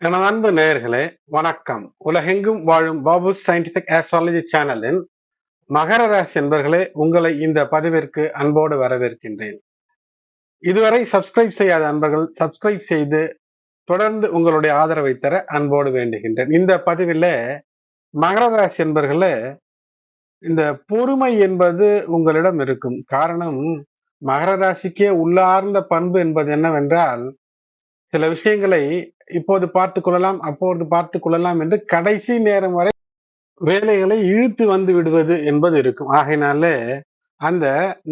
எனது அன்பு நேயர்களே, வணக்கம். உலகெங்கும் வாழும் பாபு சயின்டிபிக் ஆஸ்ட்ராலஜி சேனலின் மகர ராசி என்பர்களே, உங்களை இந்த பதிவிற்கு அன்போடு வரவேற்கின்றேன். இதுவரை சப்ஸ்கிரைப் செய்யாத அன்பர்கள் சப்ஸ்கிரைப் செய்து தொடர்ந்து உங்களுடைய ஆதரவை தர அன்போடு வேண்டுகின்றேன். இந்த பதிவில் மகர ராசி என்பர்களே, இந்த பொறுமை என்பது உங்களிடம் இருக்கும். காரணம், மகர ராசிக்கே உள்ளார்ந்த பண்பு என்பது என்னவென்றால், சில விஷயங்களை இப்போது பார்த்துக் கொள்ளலாம், அப்போது பார்த்துக் கொள்ளலாம் என்று கடைசி நேரம் வரை வேலைகளை இழுத்து வந்து விடுவது என்பது இருக்கும். ஆகையினாலே அந்த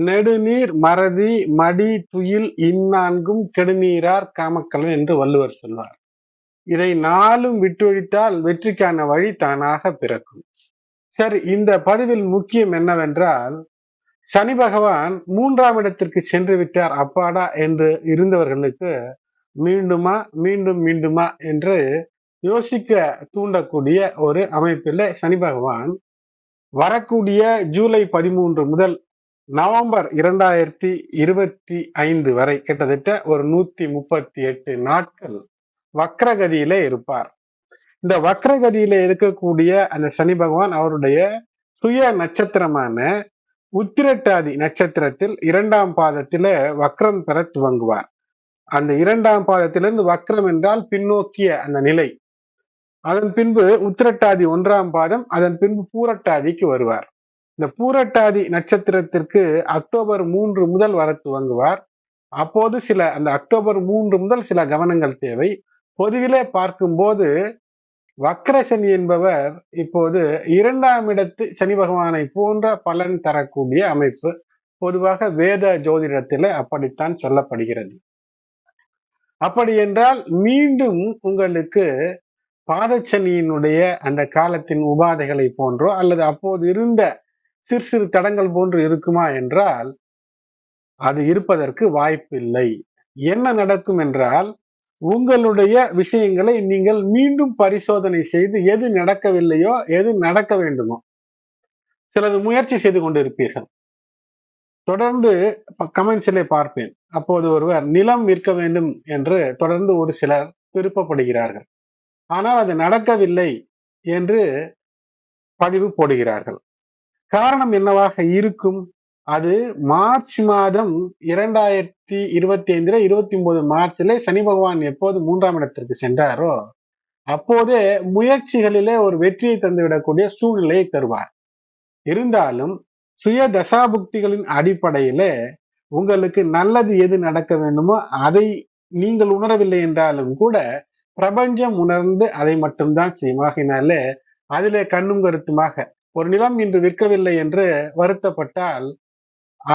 நெடுநீர் மறதி மடி துயில் இந்நான்கும் கெடுநீரார் காமக்கலன் என்று வள்ளுவர் சொல்வார். இதை நாளும் விட்டொழித்தால் வெற்றிக்கான வழி தானாக பிறக்கும். சரி, இந்த பதிவில் முக்கியம் என்னவென்றால், சனி பகவான் 3ஆம் இடத்திற்கு சென்று விட்டார் அப்பாடா என்று இருந்தவர்களுக்கு மீண்டுமா மீண்டும் மீண்டுமா என்று யோசிக்க தூண்டக்கூடிய ஒரு அமைப்பில் சனி பகவான் வரக்கூடிய ஜூலை 13 முதல் நவம்பர் 2025 வரை கிட்டத்தட்ட ஒரு 138 நாட்கள் வக்ரகதியிலே இருப்பார். இந்த வக்ரகதியில இருக்கக்கூடிய அந்த சனி பகவான் அவருடைய சுய நட்சத்திரமான உத்திரட்டாதி நட்சத்திரத்தில் 2ஆம் பாதத்தில வக்ரம் பெற துவங்குவார். அந்த 2ஆம் பாதத்திலிருந்து வக்ரம் என்றால் பின்னோக்கிய அந்த நிலை. அதன் பின்பு உத்திரட்டாதி 1ஆம் பாதம், அதன் பின்பு பூரட்டாதிக்கு வருவார். இந்த பூரட்டாதி நட்சத்திரத்திற்கு அக்டோபர் 3 முதல் வர துவங்குவார். அப்போது அந்த அக்டோபர் 3 முதல் சில கவனங்கள் தேவை. பொதுவிலே பார்க்கும்போது வக்ர சனி என்பவர் இப்போது 2ஆம் இடத்து சனி பகவானை போன்ற பலன் தரக்கூடிய அமைப்பு. பொதுவாக வேத ஜோதிடத்திலே அப்படித்தான் சொல்லப்படுகிறது. அப்படி என்றால் மீண்டும் உங்களுக்கு பாதச்சனியினுடைய அந்த காலத்தின் உபாதைகளை போன்றோ அல்லது அப்போது இருந்த சிறு சிறு தடங்கள் போன்று இருக்குமா என்றால் அது இருப்பதற்கு வாய்ப்பில்லை. என்ன நடக்கும் என்றால், உங்களுடைய விஷயங்களை நீங்கள் மீண்டும் பரிசோதனை செய்து எது நடக்கவில்லையோ எது நடக்க வேண்டுமோ சிலது முயற்சி செய்து கொண்டிருப்பீர்கள். தொடர்ந்து கமெண்ட்ஸிலே பார்ப்பேன். அப்போது ஒருவர் நிலம் விற்க வேண்டும் என்று தொடர்ந்து ஒரு சிலர் விருப்பப்படுகிறார்கள். ஆனால் அது நடக்கவில்லை என்று பதிவு போடுகிறார்கள். காரணம் என்னவாக இருக்கும்? அது மார்ச் மாதம் 2025 29 மார்ச்சிலே சனி பகவான் எப்போது 3ஆம் இடத்திற்கு சென்றாரோ அப்போதே முயற்சிகளிலே ஒரு வெற்றியை தந்துவிடக்கூடிய சூழ்நிலையை தருவார். இருந்தாலும் சுய தசாபுக்திகளின் அடிப்படையில உங்களுக்கு நல்லது எது நடக்க வேண்டுமோ அதை நீங்கள் உணரவில்லை என்றாலும் கூட பிரபஞ்சம் உணர்ந்து அதை மட்டும்தான் செய்யும். ஆகினாலே அதிலே கண்ணும் கருத்துமாக ஒரு நிலம் இன்று விற்கவில்லை என்று வருத்தப்பட்டால்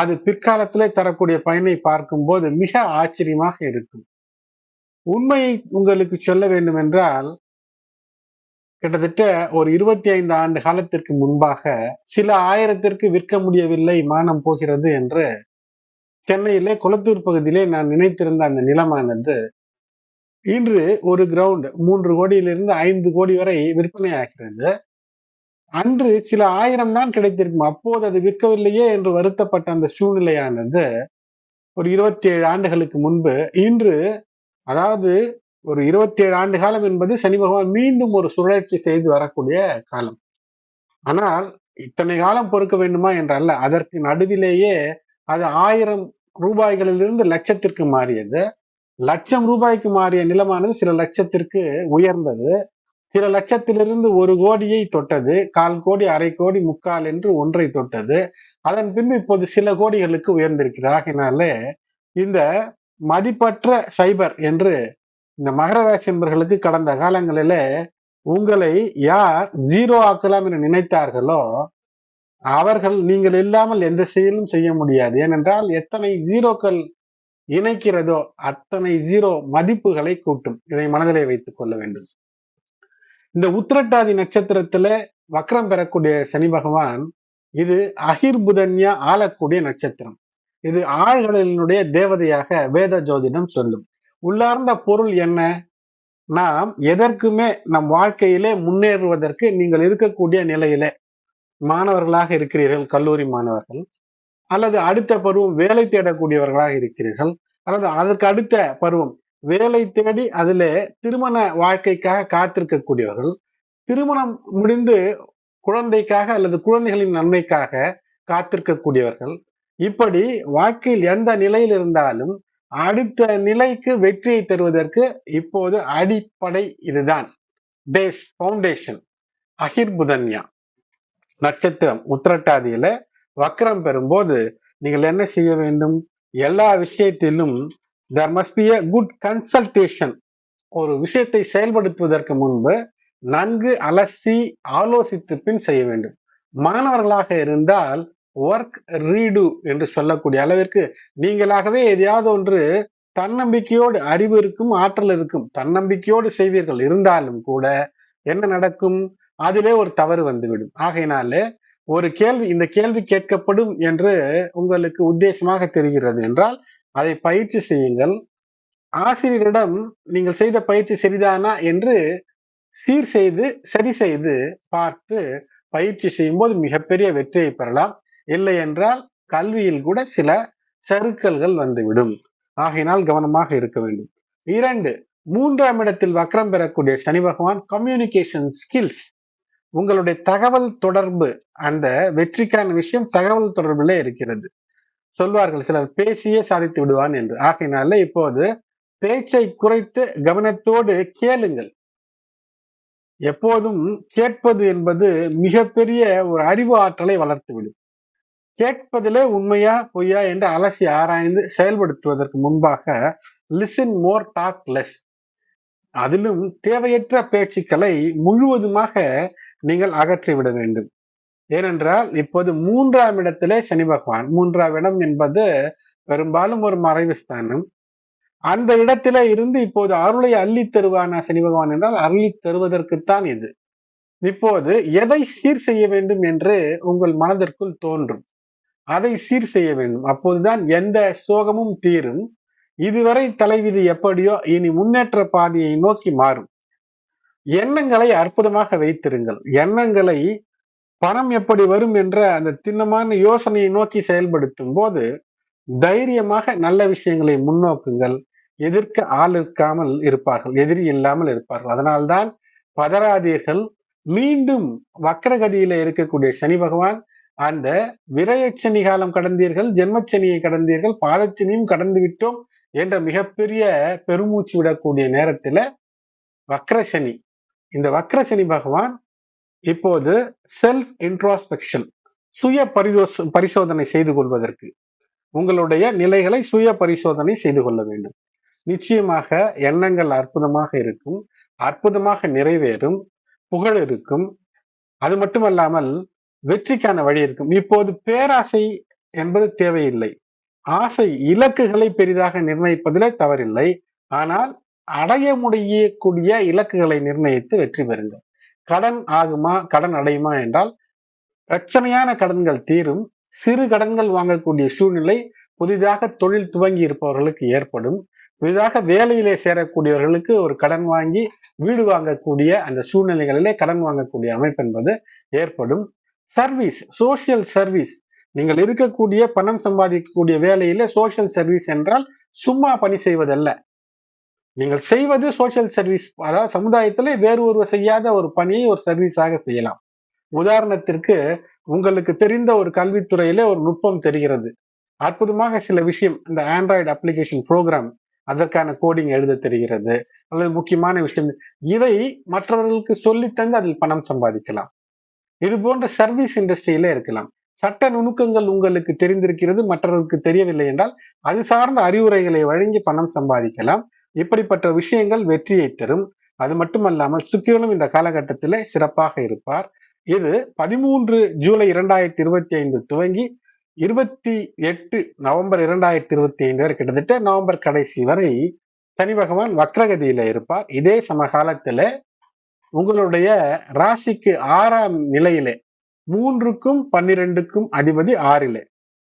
அது பிற்காலத்திலே தரக்கூடிய பயனை பார்க்கும்போது மிக ஆச்சரியமாக இருக்கும். உண்மையை உங்களுக்கு சொல்ல வேண்டும் என்றால், கிட்டத்தட்ட ஒரு 25 ஆண்டு காலத்திற்கு முன்பாக சில ஆயிரத்திற்கு விற்க முடியவில்லை, மானம் போகிறது என்று சென்னையிலே குளத்தூர் பகுதியிலே நான் நினைத்திருந்த அந்த நிலமானது இன்று ஒரு கிரவுண்ட் 3 கோடியிலிருந்து 5 கோடி வரை விற்பனை ஆகிறது. அன்று சில ஆயிரம் தான் கிடைத்திருக்கும். அப்போது அது விற்கவில்லையே என்று வருத்தப்பட்ட அந்த சூழ்நிலையானது ஒரு 27 ஆண்டுகளுக்கு முன்பு இன்று, அதாவது ஒரு 27 ஆண்டு காலம் என்பது சனி பகவான் மீண்டும் ஒரு சுழற்சி செய்து வரக்கூடிய காலம். ஆனால் இத்தனை காலம் பொறுக்க வேண்டுமா என்றல்ல, அதற்கு நடுவிலேயே அது 1000 ரூபாய்களிலிருந்து லட்சத்திற்கு மாறியது. லட்சம் ரூபாய்க்கு மாறிய நிலமானது சில லட்சத்திற்கு உயர்ந்தது. சில லட்சத்திலிருந்து 1 கோடியை தொட்டது, 1/4 கோடி, அரை கோடி, 3/4 என்று ஒன்றை தொட்டது. அதன் பின்பு இப்போது சில கோடிகளுக்கு உயர்ந்திருக்கிறது. ஆகினாலே இந்த மதிப்பற்ற சைபர் என்று இந்த மகர ராசி என்பவர்களுக்கு கடந்த காலங்களிலே உங்களை யார் ஜீரோ ஆக்கலாம் என்று நினைத்தார்களோ அவர்கள் நீங்கள் இல்லாமல் எந்த செயலும் செய்ய முடியாது. ஏனென்றால் எத்தனை ஜீரோக்கள் இணைக்கிறதோ அத்தனை ஜீரோ மதிப்புகளை கூட்டும். இதை மனதிலே வைத்துக் கொள்ள வேண்டும். இந்த உத்திரட்டாதி நட்சத்திரத்துல வக்ரம் பெறக்கூடிய சனி பகவான் இது அகிர்புதன்யா ஆளக்கூடிய நட்சத்திரம். இது ஆழ்களினுடைய தேவதையாக வேத ஜோதிடம் சொல்லும். உள்ளார்ந்த பொருள் என்ன? நாம் எதற்குமே நம் வாழ்க்கையிலே முன்னேறுவதற்கு நீங்கள் இருக்கக்கூடிய நிலையிலே மாணவர்களாக இருக்கிறீர்கள், கல்லூரி மாணவர்கள், அல்லது அடுத்த பருவம் வேலை தேடக்கூடியவர்களாக இருக்கிறீர்கள், அல்லது அதற்கு அடுத்த பருவம் வேலை தேடி அதிலே திருமண வாழ்க்கைக்காக காத்திருக்கக்கூடியவர்கள், திருமணம் முடிந்து குழந்தைக்காக அல்லது குழந்தைகளின் நன்மைக்காக காத்திருக்கக்கூடியவர்கள், இப்படி வாழ்க்கையில் எந்த நிலையில் இருந்தாலும் அடுத்த நிலைக்கு வெற்றியை தருவதற்கு இப்போது அடிப்படை இதுதான். Base foundation. அகிர்புதன்யா நட்சத்திரம் உத்திரட்டாதியில வக்ரம் பெறும்போது நீங்கள் என்ன செய்ய வேண்டும்? எல்லா விஷயத்திலும் there must be a good consultation. ஒரு விஷயத்தை செயல்படுத்துவதற்கு முன்பு நன்கு அலசி ஆலோசித்து பின் செய்ய வேண்டும். மாணவர்களாக இருந்தால் ஒர்க் ரீடு என்று சொல்லக்கூடிய அளவிற்கு நீங்களாகவே எதையாவது ஒன்று தன்னம்பிக்கையோடு, அறிவு இருக்கும், ஆற்றல் இருக்கும், தன்னம்பிக்கையோடு செய்வீர்கள். இருந்தாலும் கூட என்ன நடக்கும்? அதிலே ஒரு தவறு வந்துவிடும். ஆகையினாலே ஒரு கேள்வி, இந்த கேள்வி கேட்கப்படும் என்று உங்களுக்கு உத்தேசமாக தெரிகிறது என்றால் அதை பயிற்சி செய்யுங்கள். ஆசிரியரிடம் நீங்கள் செய்த பயிற்சி சரிதானா என்று சீர் செய்து சரி செய்து பார்த்து பயிற்சி செய்யும்போது மிகப்பெரிய வெற்றியை பெறலாம். இல்லை என்றால் கல்வியில் கூட சில சறுக்கல்கள் வந்துவிடும். ஆகையினால் கவனமாக இருக்க வேண்டும். 2, 3ஆம் இடத்தில் வக்ரம் பெறக்கூடிய சனி பகவான் கம்யூனிகேஷன் ஸ்கில்ஸ், உங்களுடைய தகவல் தொடர்பு, அந்த வெற்றிக்கான விஷயம் தகவல் தொடர்பிலே இருக்கிறது. சொல்வார்கள் சிலர் பேசியே சாதித்து விடுவான் என்று. ஆகையினால இப்போது பேச்சை குறைத்து கவனத்தோடு கேளுங்கள். எப்போதும் கேட்பது என்பது மிகப்பெரிய ஒரு அறிவு ஆற்றலை வளர்த்துவிடும். கேட்பதிலே உண்மையா பொய்யா என்று அலசி ஆராய்ந்து செயல்படுத்துவதற்கு முன்பாக லிசன் மோர் டாக் லெஸ். அதிலும் தேவையற்ற பேச்சுக்களை முழுவதுமாக நீங்கள் அகற்றிவிட வேண்டும். ஏனென்றால் இப்போது 3ஆம் இடத்திலே சனி பகவான், 3ஆம் இடம் என்பது பெரும்பாலும் ஒரு மறைவு ஸ்தானம். அந்த இடத்திலே இருந்து இப்போது அருளை அள்ளி தருவானா சனி பகவான் என்றால் அருளி தருவதற்குத்தான் இது. இப்போது எதை சீர் செய்ய வேண்டும் என்று உங்கள் மனதிற்குள் தோன்றும், அதை சீர் செய்ய வேண்டும். அப்போதுதான் எந்த சோகமும் தீரும். இதுவரை தலைவிதி எப்படியோ இனி முன்னேற்ற பாதையை நோக்கி மாறும். எண்ணங்களை அற்புதமாக வைத்திருங்கள். எண்ணங்களை பணம் எப்படி வரும் என்ற அந்த திண்ணமான யோசனையை நோக்கி செயல்படுத்தும் போது தைரியமாக நல்ல விஷயங்களை முன்னோக்குங்கள். எதிர்க்க ஆள் இருக்காமல் இருப்பார்கள், எதிரி இல்லாமல் இருப்பார்கள். அதனால்தான் பதறாதீர்கள். மீண்டும் வக்ரகதியில இருக்கக்கூடிய சனி பகவான், அந்த விரயச்சனி காலம் கடந்தீர்கள், ஜென்மச்சனியை கடந்தீர்கள், பாதச்சனியும் கடந்து விட்டோம் என்ற மிகப்பெரிய பெருமூச்சு விடக்கூடிய நேரத்துல வக்ரசனி, இந்த வக்ரசனி பகவான் இப்போது செல்ஃப் இன்ட்ரோஸ்பெக்ஷன், சுய பரிசோதனை செய்து கொள்வதற்கு உங்களுடைய நிலைகளை சுய பரிசோதனை செய்து கொள்ள வேண்டும். நிச்சயமாக எண்ணங்கள் அற்புதமாக இருக்கும், அற்புதமாக நிறைவேறும், புகழ் இருக்கும். அது மட்டுமல்லாமல் வெற்றிக்கான வழி இருக்கும். இப்போது பேராசை என்பது தேவையில்லை. ஆசை, இலக்குகளை பெரிதாக நிர்ணயிப்பதிலே தவறில்லை. ஆனால் அடைய முடியக்கூடிய இலக்குகளை நிர்ணயித்து வெற்றி பெறுங்கள். கடன் ஆகுமா, கடன் அடையுமா என்றால் பிரச்சனையான கடன்கள் தீரும். சிறு கடன்கள் வாங்கக்கூடிய சூழ்நிலை புதிதாக தொழில் துவங்கி இருப்பவர்களுக்கு ஏற்படும். புதிதாக வேலையிலே சேரக்கூடியவர்களுக்கு ஒரு கடன் வாங்கி வீடு வாங்கக்கூடிய அந்த சூழ்நிலைகளிலே கடன் வாங்கக்கூடிய அமைப்பு என்பது ஏற்படும். சர்வீஸ், சோசியல் சர்வீஸ், நீங்கள் இருக்கக்கூடிய பணம் சம்பாதிக்கக்கூடிய வேலையிலே சோசியல் சர்வீஸ் என்றால் சும்மா பணி செய்வதல்ல. நீங்கள் செய்வது சோசியல் சர்வீஸ், அதாவது சமுதாயத்திலே வேறு ஒருவர் செய்யாத ஒரு பணியை ஒரு சர்வீஸாக செய்யலாம். உதாரணத்திற்கு உங்களுக்கு தெரிந்த ஒரு கல்வித்துறையிலே ஒரு நுட்பம் தெரிகிறது, அற்புதமாக சில விஷயம், இந்த ஆண்ட்ராய்டு அப்ளிகேஷன் ப்ரோக்ராம், அதற்கான கோடிங் எழுத தெரிகிறது, அல்லது முக்கியமான விஷயம், இதை மற்றவர்களுக்கு சொல்லித்தந்து அதில் பணம் சம்பாதிக்கலாம். இது போன்ற சர்வீஸ் இண்டஸ்ட்ரியிலே இருக்கலாம். சட்ட நுணுக்கங்கள் உங்களுக்கு தெரிந்திருக்கிறது, மற்றவர்களுக்கு தெரியவில்லை என்றால் அது சார்ந்த அறிவுரைகளை வழங்கி பணம் சம்பாதிக்கலாம். இப்படிப்பட்ட விஷயங்கள் வெற்றியை தரும். அது மட்டுமல்லாமல் சுக்கிரனும் இந்த காலகட்டத்திலே சிறப்பாக இருப்பார். இது 13 ஜூலை 2025 துவங்கி 28 நவம்பர் 2025 வரை, கிட்டத்தட்ட நவம்பர் கடைசி வரை சனி பகவான் வக்ரகதியில இருப்பார். இதே சமகாலத்துல உங்களுடைய ராசிக்கு 6ஆம் நிலையிலே 3க்கும் 12க்கும் அதிபதி 6லே,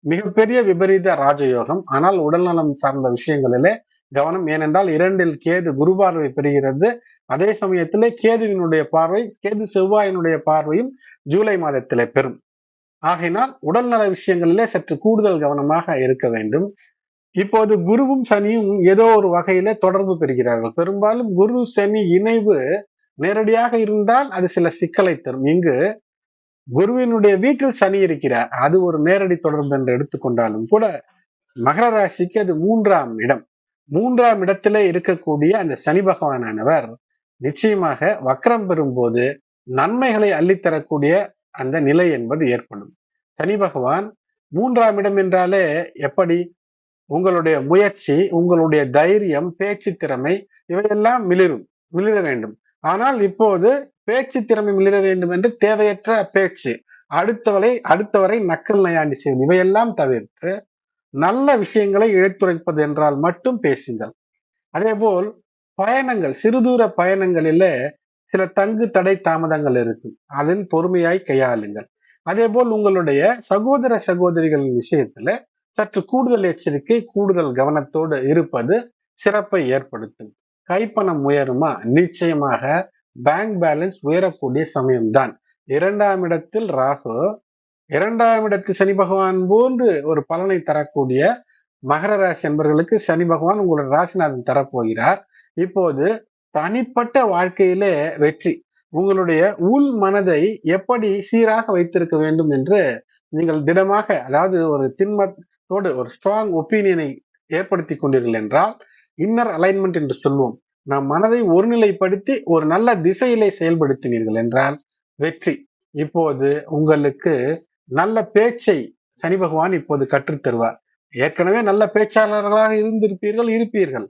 மிகப்பெரிய விபரீத ராஜயோகம். ஆனால் உடல்நலம் சார்ந்த விஷயங்களிலே கவனம். ஏனென்றால் 2ல் கேது குரு பார்வை பெறுகிறது. அதே சமயத்திலே கேதுவினுடைய பார்வை, கேது செவ்வாயினுடைய பார்வையும் ஜூலை மாதத்திலே பெறும். ஆகையினால் உடல்நல விஷயங்களிலே சற்று கூடுதல் கவனமாக இருக்க வேண்டும். இப்போது குருவும் சனியும் ஏதோ ஒரு வகையில தொடர்பு பெறுகிறார்கள். பெரும்பாலும் குரு சனி இணைவு நேரடியாக இருந்தால் அது சில சிக்கலை தரும். இங்கு குருவினுடைய வீட்டில் சனி இருக்கிறார், அது ஒரு நேரடி தொடர்பு என்று எடுத்துக்கொண்டாலும் கூட மகர ராசிக்கு அது 3ஆம் இடம். 3ஆம் இடத்திலே இருக்கக்கூடிய அந்த சனி பகவானானவர் நிச்சயமாக வக்ரம் பெறும்போது நன்மைகளை அள்ளித்தரக்கூடிய அந்த நிலை என்பது ஏற்படும். சனி பகவான் 3ஆம் இடம் என்றாலே எப்படி? உங்களுடைய முயற்சி, உங்களுடைய தைரியம், பேச்சு திறமை இவையெல்லாம் மிளிர வேண்டும். ஆனால் இப்போது பேச்சு திறமை மிளிர வேண்டும் என்று தேவையற்ற பேச்சு, அடுத்தவரை நக்கல் நையாண்டி செய்வது இவையெல்லாம் தவிர்த்து நல்ல விஷயங்களை எடுத்துரைப்பது என்றால் மட்டும் பேசுங்கள். அதே போல் பயணங்கள், சிறுதூர பயணங்களிலே சில தங்கு தடை தாமதங்கள் இருக்கும், அதில் பொறுமையாய் கையாளுங்கள். அதே போல் உங்களுடைய சகோதர சகோதரிகளின் விஷயத்துல சற்று கூடுதல் எச்சரிக்கை, கூடுதல் கவனத்தோடு இருப்பது சிறப்பை ஏற்படுத்தும். கைப்பணம் உயருமா? நிச்சயமாக பேங்க் பேலன்ஸ் உயரக்கூடிய சமயம்தான். 2ஆம் இடத்தில் ராகு, 2ஆம் இடத்து சனி பகவான் போன்று ஒரு பலனை தரக்கூடிய மகர ராசி என்பவர்களுக்கு சனி பகவான் உங்களுடைய ராசிநாதன் தரப்போகிறார். இப்போது தனிப்பட்ட வாழ்க்கையிலே வெற்றி, உங்களுடைய உள் மனதை எப்படி சீராக வைத்திருக்க வேண்டும் என்று நீங்கள் திடமாக, அதாவது ஒரு திண்மத்தோடு ஒரு ஸ்ட்ராங் ஒப்பீனியனை ஏற்படுத்தி கொண்டீர்கள் என்றால், இன்னர் அலைன்மெண்ட் என்று சொல்வோம், நம் மனதை ஒருநிலைப்படுத்தி ஒரு நல்ல திசையிலே செயல்படுத்தினீர்கள் என்றால் வெற்றி. இப்போது உங்களுக்கு நல்ல பேச்சை சனி பகவான் இப்போது கற்றுத் தருவார். ஏற்கனவே நல்ல பேச்சாளர்களாக இருப்பீர்கள்.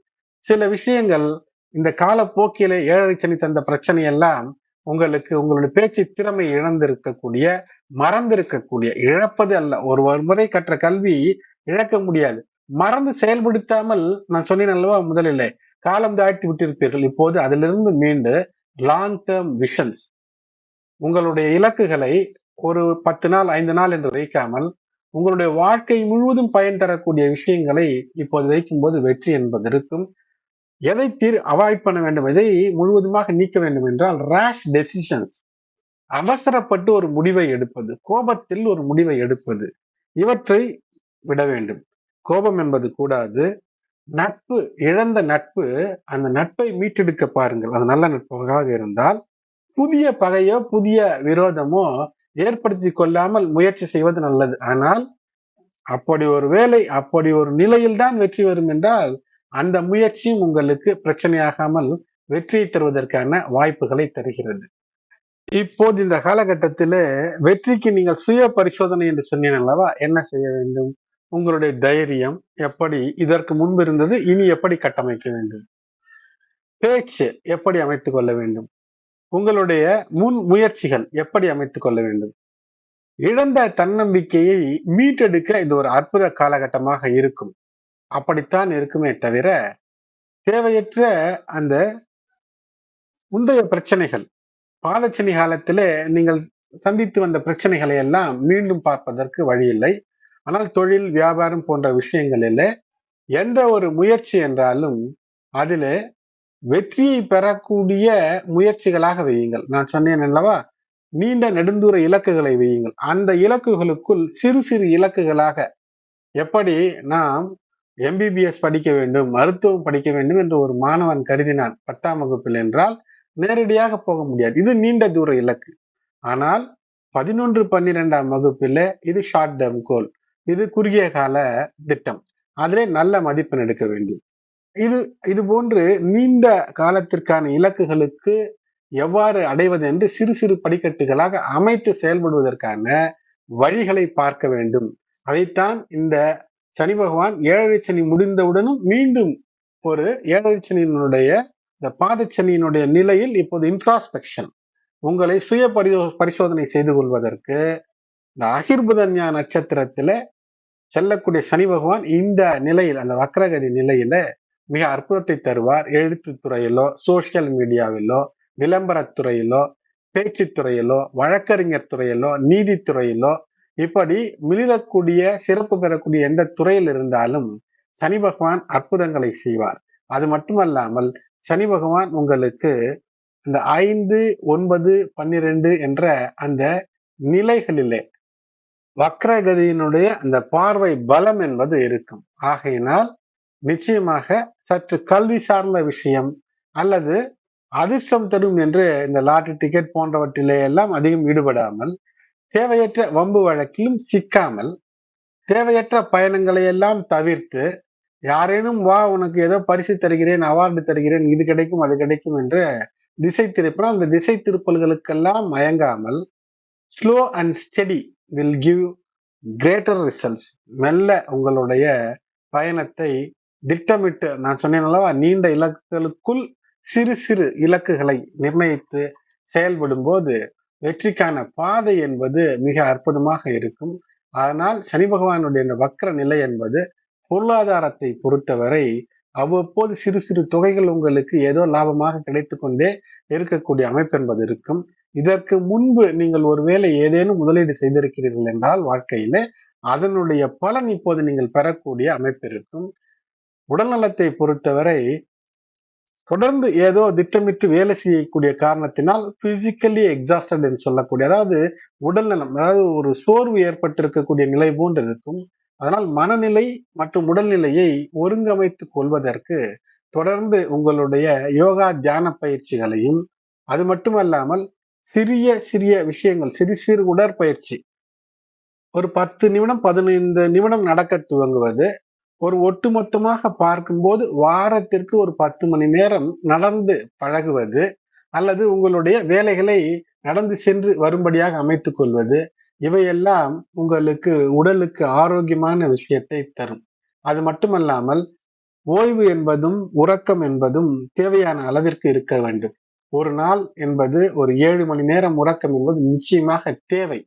சில விஷயங்கள் இந்த காலப்போக்கிலே 7 சனி தந்த பிரச்சனை எல்லாம் உங்களுக்கு உங்களுடைய பேச்சு திறமை இழந்திருக்கக்கூடிய, மறந்திருக்கக்கூடிய, இழப்பது அல்ல, ஒரு முறை கற்ற கல்வி இழக்க முடியாது. மறந்து செயல்படுத்தாமல், நான் சொன்னேன் அல்லவா முதலிலே, காலம் தாழ்த்தி விட்டிருப்பீர்கள். இப்போது அதிலிருந்து மீண்டு லாங் டேர்ம் விஷன்ஸ், உங்களுடைய இலக்குகளை ஒரு 10 நாள் 5 நாள் என்று வைக்காமல் உங்களுடைய வாழ்க்கை முழுவதும் பயன் தரக்கூடிய விஷயங்களை இப்போது வைக்கும்போது வெற்றி என்பது இருக்கும். எதை அவாய்ட் பண்ண வேண்டும், எதை முழுவதுமாக நீக்க வேண்டும் என்றால் ரேஷ் டெசிஷன்ஸ், அவசரப்பட்டு ஒரு முடிவை எடுப்பது, கோபத்தில் ஒரு முடிவை எடுப்பது, இவற்றை விட வேண்டும். கோபம் என்பது கூடாது. நட்பு, இழந்த நட்பு, அந்த நட்பை மீட்டெடுக்க பாருங்கள். அது நல்ல நட்பாக இருந்தால் புதிய பகையோ புதிய விரோதமோ ஏற்படுத்தி கொள்ளாமல் முயற்சி செய்வது நல்லது. ஆனால் அப்படி ஒரு வேலை, அப்படி ஒரு நிலையில் தான் வெற்றி வரும் என்றால் அந்த முயற்சியும் உங்களுக்கு பிரச்சனையாகாமல் வெற்றியை தருவதற்கான வாய்ப்புகளை தருகிறது. இப்போது இந்த காலகட்டத்தில வெற்றிக்கு நீங்கள் சுய பரிசோதனை என்று சொன்னேன் அல்லவா? என்ன செய்ய வேண்டும்? உங்களுடைய தைரியம் எப்படி இதற்கு முன்பு இருந்தது, இனி எப்படி கட்டமைக்க வேண்டும்? பேச்சு எப்படி அமைத்துக் கொள்ள வேண்டும்? உங்களுடைய முன் முயற்சிகள் எப்படி அமைத்துக் கொள்ள வேண்டும்? இழந்த தன்னம்பிக்கையை மீட்டெடுக்க இது ஒரு அற்புத காலகட்டமாக இருக்கும். அப்படித்தான் இருக்குமே தவிர, தேவையற்ற அந்த முந்தைய பிரச்சனைகள், பாதச்சனி காலத்திலே நீங்கள் சந்தித்து வந்த பிரச்சனைகளை எல்லாம் மீண்டும் பார்ப்பதற்கு வழி இல்லை. ஆனால் தொழில், வியாபாரம் போன்ற விஷயங்களிலே எந்த ஒரு முயற்சி என்றாலும் அதிலே வெற்றியை பெறக்கூடிய முயற்சிகளாக வையுங்கள். நான் சொன்னேன் அல்லவா, நீண்ட நெடுந்தூர இலக்குகளை வையுங்கள். அந்த இலக்குகளுக்குள் சிறு சிறு இலக்குகளாக, எப்படி நாம் எம்பிபிஎஸ் படிக்க வேண்டும், மருத்துவம் படிக்க வேண்டும் என்று ஒரு மாணவன் கருதினான் 10ஆம் வகுப்பில் என்றால் நேரடியாக போக முடியாது, இது நீண்ட தூர இலக்கு. ஆனால் 11, 12ஆம் வகுப்பில் இது ஷார்ட் டேர்ம் கோல், இது குறுகிய கால திட்டம், அதிலே நல்ல மதிப்பெண் எடுக்க வேண்டும். இது போன்று நீண்ட காலத்திற்கான இலக்குகளுக்கு எவ்வாறு அடைவது என்று சிறு சிறு படிக்கட்டுகளாக அமைத்து செயல்படுவதற்கான வழிகளை பார்க்க வேண்டும். அதைத்தான் இந்த சனி பகவான் 7 சனி முடிந்தவுடனும் மீண்டும் ஒரு 7 சனியினுடைய இந்த பாதச்சனியினுடைய நிலையில் இப்போது இன்ட்ராஸ்பெக்ஷன், உங்களை சுய பரிசோதனை செய்து கொள்வதற்கு இந்த அகிர்புதன்யா நட்சத்திரத்தில செல்லக்கூடிய சனி பகவான் இந்த நிலையில், அந்த வக்ரகதி நிலையில மிக அற்புதத்தை தருவார். எழுத்துத்துறையிலோ, சோசியல் மீடியாவிலோ, விளம்பரத்துறையிலோ, பேச்சுத்துறையிலோ, வழக்கறிஞர் துறையிலோ, நீதித்துறையிலோ, இப்படி மிளிரக்கூடிய, சிறப்பு பெறக்கூடிய எந்த துறையில் இருந்தாலும் சனி பகவான் அற்புதங்களை செய்வார். அது மட்டுமல்லாமல் சனி பகவான் உங்களுக்கு இந்த 5, 9, 12 என்ற அந்த நிலைகளிலே வக்ரகதியினுடைய அந்த பார்வை பலம் என்பது இருக்கும். ஆகையினால் நிச்சயமாக சற்று கல்வி சார்ந்த விஷயம் அல்லது அதிர்ஷ்டம் தரும் என்று இந்த லாட்டரி டிக்கெட் போன்றவற்றிலே எல்லாம் அதிகம் ஈடுபடாமல், தேவையற்ற வம்பு வழக்கிலும் சிக்காமல், தேவையற்ற பயணங்களை எல்லாம் தவிர்த்து, யாரேனும் வா உனக்கு ஏதோ பரிசு தருகிறேன், அவார்டு தருகிறேன், இது கிடைக்கும் அது கிடைக்கும் என்று திசை திருப்பினால், அந்த திசை திருப்பல்களுக்கெல்லாம் மயங்காமல் slow and steady will give greater results. மெல்ல உங்களுடைய பயணத்தை திட்டமிட்டு, நான் சொன்னேன் அல்லவா, நீண்ட இலக்குகளுக்குள் சிறு சிறு இலக்குகளை நிர்ணயித்து செயல்படும் போது வெற்றிக்கான பாதை என்பது மிக அற்புதமாக இருக்கும். அதனால் சனி பகவானுடைய இந்த வக்ர நிலை என்பது பொருளாதாரத்தை பொறுத்தவரை அவ்வப்போது சிறு சிறு தொகைகள் உங்களுக்கு ஏதோ லாபமாக கிடைத்து கொண்டே இருக்கக்கூடிய அமைப்பு என்பது இருக்கும். இதற்கு முன்பு நீங்கள் ஒருவேளை ஏதேனும் முதலீடு செய்திருக்கிறீர்கள் என்றால் வாழ்க்கையில அதனுடைய பலன் இப்போது நீங்கள் பெறக்கூடிய அமைப்பு இருக்கும். உடல்நலத்தை பொறுத்தவரை தொடர்ந்து ஏதோ திட்டமிட்டு வேலை செய்யக்கூடிய காரணத்தினால் பிசிக்கலி எக்ஸாஸ்டட் என்று சொல்லக்கூடிய, அதாவது உடல்நலம், அதாவது ஒரு சோர்வு ஏற்பட்டிருக்கக்கூடிய நிலை போன்று இருக்கும். அதனால் மனநிலை மற்றும் உடல்நிலையை ஒருங்கமைத்துக் கொள்வதற்கு தொடர்ந்து உங்களுடைய யோகா தியான பயிற்சிகளையும், அது மட்டுமல்லாமல் சிறிய சிறிய விஷயங்கள், சிறு சிறு உடற்பயிற்சி, ஒரு 10 நிமிடம் 15 நிமிடம் நடக்க துவங்குவது, ஒரு ஒட்டுமொத்தமாக பார்க்கும்போது வாரத்திற்கு ஒரு 10 மணி நேரம் நடந்து பழகுவது, அல்லது உங்களுடைய வேலைகளை நடந்து சென்று வரும்படியாக அமைத்துக் கொள்வது, இவையெல்லாம் உங்களுக்கு உடலுக்கு ஆரோக்கியமான விஷயத்தை தரும். அது மட்டுமல்லாமல் ஓய்வு என்பதும் உறக்கம் என்பதும் தேவையான அளவிற்கு இருக்க வேண்டும். ஒரு நாள் என்பது ஒரு 7 மணி நேரம் உறக்கம் என்பது நிச்சயமாக தேவை.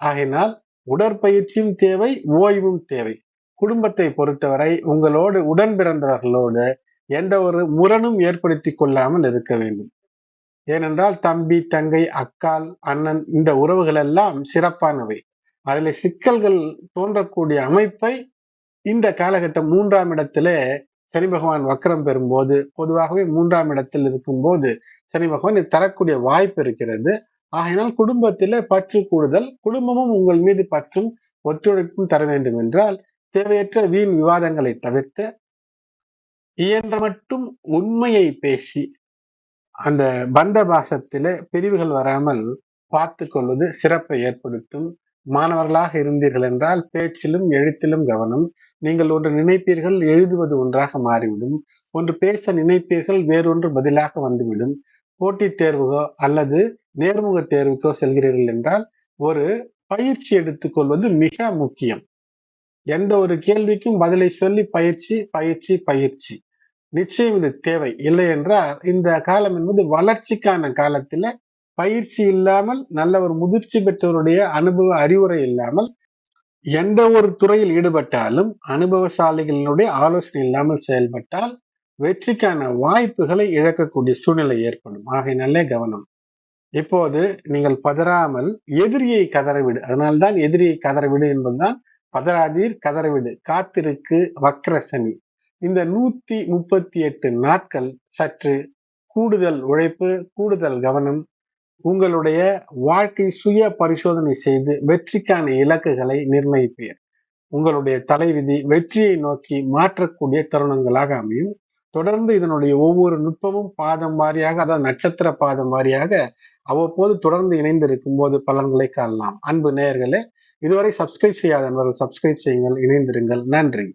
ஆகையினால் உடற்பயிற்சியும் தேவை, ஓய்வும் தேவை. குடும்பத்தை பொறுத்தவரை உங்களோடு உடன் பிறந்தவர்களோடு எந்த ஒரு முரணும் ஏற்படுத்தி கொள்ளாமல் இருக்க வேண்டும். ஏனென்றால் தம்பி, தங்கை, அக்கால், அண்ணன் இந்த உறவுகள் எல்லாம் சிறப்பானவை. அதில் சிக்கல்கள் தோன்றக்கூடிய அமைப்பை இந்த காலகட்டம் 3ஆம் இடத்திலே சனி பகவான் வக்ரம் பெறும்போது, பொதுவாகவே 3ஆம் இடத்தில் இருக்கும்போது சனி பகவான் இது தரக்கூடிய வாய்ப்பு இருக்கிறது. ஆகையினால் குடும்பத்திலே பற்று கூடுதல், குடும்பமும் உங்கள் மீது பற்றும் ஒத்துழைப்பும் தர வேண்டும் என்றால் தேவையற்ற வீண் விவாதங்களை தவிர்த்து இயன்ற மட்டும் உண்மையை பேசி அந்த பந்த பாசத்திலே பிரிவுகள் வராமல் பார்த்து கொள்வது சிறப்பை ஏற்படுத்தும். மாணவர்களாக இருந்தீர்கள் என்றால் பேச்சிலும் எழுத்திலும் கவனம். நீங்கள் ஒன்று நினைப்பீர்கள், எழுதுவது ஒன்றாக மாறிவிடும். ஒன்று பேச நினைப்பீர்கள், வேறொன்று பதிலாக வந்துவிடும். போட்டித் தேர்வுகோ அல்லது நேர்முக தேர்வுக்கோ செல்கிறீர்கள் என்றால் ஒரு பயிற்சி எடுத்துக்கொள்வது மிக முக்கியம். எந்த ஒரு கேள்விக்கும் பதிலை சொல்லி பயிற்சி பயிற்சி பயிற்சி நிச்சயம் இது தேவை. இல்லை என்றால் இந்த காலம் என்பது வளர்ச்சிக்கான காலத்துல பயிற்சி இல்லாமல், நல்ல ஒரு முதிர்ச்சி பெற்றவருடைய அனுபவ அறிவுரை இல்லாமல் எந்த ஒரு துறையில் ஈடுபட்டாலும் அனுபவசாலிகளினுடைய ஆலோசனை இல்லாமல் செயல்பட்டால் வெற்றிக்கான வாய்ப்புகளை இழக்கக்கூடிய சூழ்நிலை ஏற்படும். ஆகையினாலே கவனம். இப்போது நீங்கள் பதறாமல் எதிரியை கதறவிடு. அதனால்தான் எதிரியை கதறவிடு என்பதுதான் பதறாதீர் கதறவிடு, காத்திருக்கு வக்ர சனி. இந்த 138 நாட்கள் சற்று கூடுதல் உழைப்பு, கூடுதல் கவனம், உங்களுடைய வாழ்க்கை சுய பரிசோதனை செய்து வெற்றிக்கான இலக்குகளை நிர்ணயிப்பீர். உங்களுடைய தலைவிதி வெற்றியை நோக்கி மாற்றக்கூடிய தருணங்களாக அமையும். தொடர்ந்து இதனுடைய ஒவ்வொரு நுட்பமும் பாதம் வாரியாக, அதாவது நட்சத்திர பாதம் வாரியாக அவ்வப்போது தொடர்ந்து இணைந்து இருக்கும் போது பலன்களை காணலாம். அன்பு நேயர்களே, இதுவரை சப்ஸ்கிரைப் செய்யாத நண்பர்கள் சப்ஸ்கிரைப் செய்யுங்கள், இணைந்திருங்கள். நன்றி.